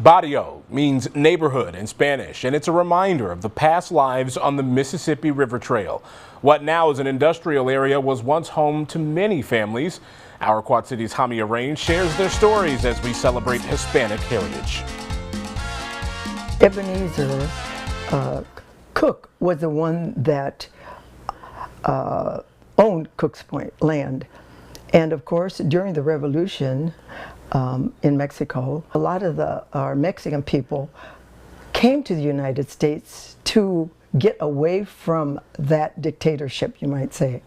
Barrio means neighborhood in Spanish, and it's a reminder of the past lives on the Mississippi River Trail. What now is an industrial area was once home to many families. Our Quad Cities Hami Arain shares their stories as we celebrate Hispanic heritage. Ebenezer Cook was the one that owned Cook's Point land. And of course, during the Revolution in Mexico, a lot of our Mexican people came to the United States to get away from that dictatorship, you might say.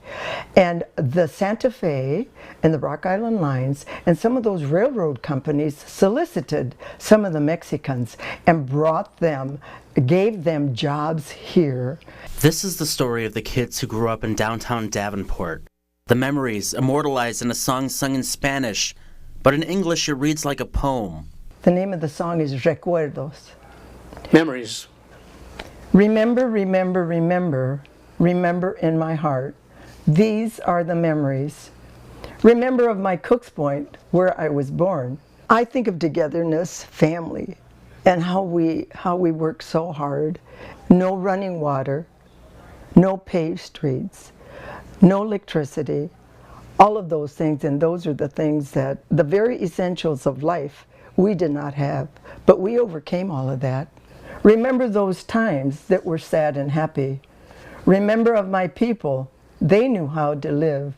And the Santa Fe and the Rock Island lines and some of those railroad companies solicited some of the Mexicans and brought them, gave them jobs here. This is the story of the kids who grew up in downtown Davenport. The memories immortalized in a song sung in Spanish, but in English it reads like a poem. The name of the song is Recuerdos. Memories. Remember, remember, remember, remember in my heart. These are the memories. Remember of my Cook's Point, where I was born. I think of togetherness, family, and how we work so hard. No running water, no paved streets, no electricity, all of those things, and those are the things that, the very essentials of life, we did not have, but we overcame all of that. Remember those times that were sad and happy. Remember of my people, they knew how to live.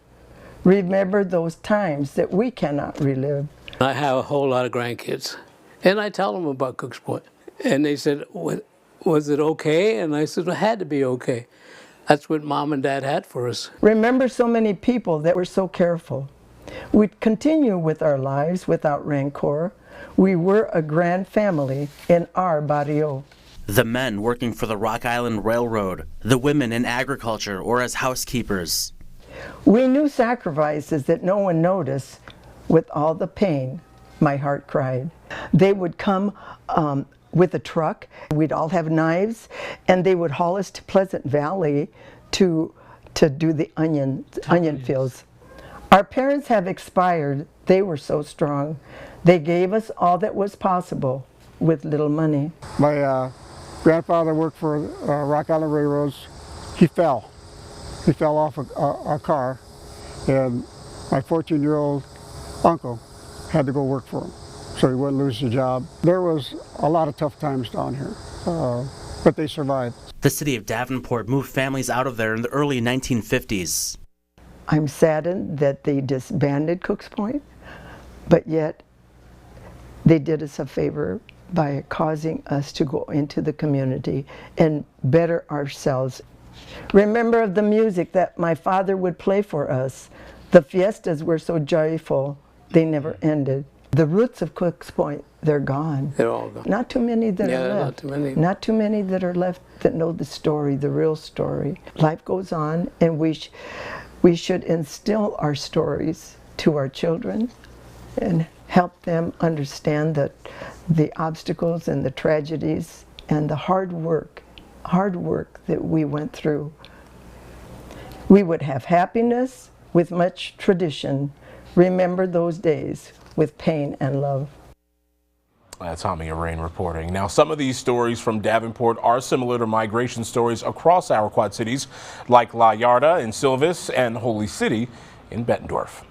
Remember those times that we cannot relive. I have a whole lot of grandkids, and I tell them about Cook's Point. And they said, was it okay? And I said, it had to be okay. That's what Mom and Dad had for us. Remember so many people that were so careful. We'd continue with our lives without rancor. We were a grand family in our barrio. The men working for the Rock Island Railroad, the women in agriculture or as housekeepers. We knew sacrifices that no one noticed. With all the pain, my heart cried. They would come with a truck. We'd all have knives, and they would haul us to Pleasant Valley to do the onion fields. Our parents have expired. They were so strong. They gave us all that was possible with little money. My grandfather worked for Rock Island Railroads. He fell. He fell off a car, and my 14-year-old uncle had to go work for him so he wouldn't lose his job. There was a lot of tough times down here, but they survived. The city of Davenport moved families out of there in the early 1950s. I'm saddened that they disbanded Cook's Point, but yet they did us a favor by causing us to go into the community and better ourselves. Remember of the music that my father would play for us. The fiestas were so joyful, they never ended. The roots of Cook's Point, they're gone. They're all gone. Not too many that are left. Not too many. Not too many that are left that know the story, the real story. Life goes on, and we should instill our stories to our children and help them understand that the obstacles and the tragedies and the hard work that we went through. We would have happiness with much tradition. Remember those days with pain and love. That's Hami Arain reporting. Now, some of these stories from Davenport are similar to migration stories across our Quad Cities, like La Yarda in Silvis and Holy City in Bettendorf.